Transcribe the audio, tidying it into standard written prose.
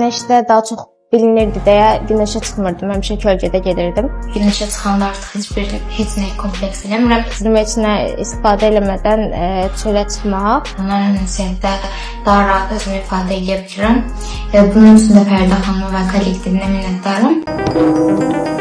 Günəşdə daha çox bilinirdi deyə günəşə çıxmırdım. Həmişə kölgədə gedirdim. Günəşə çıxanda artıq heç nəyə kompleks eləmirəm. Bizim heç nə istifadə eləmədən çölə çıxmaq. Onların ünsiyyətdə daha rahat özümü ifadə edə bilirəm. Bunun üçün də Fəridə xanıma və kollektivinə minnətdaram.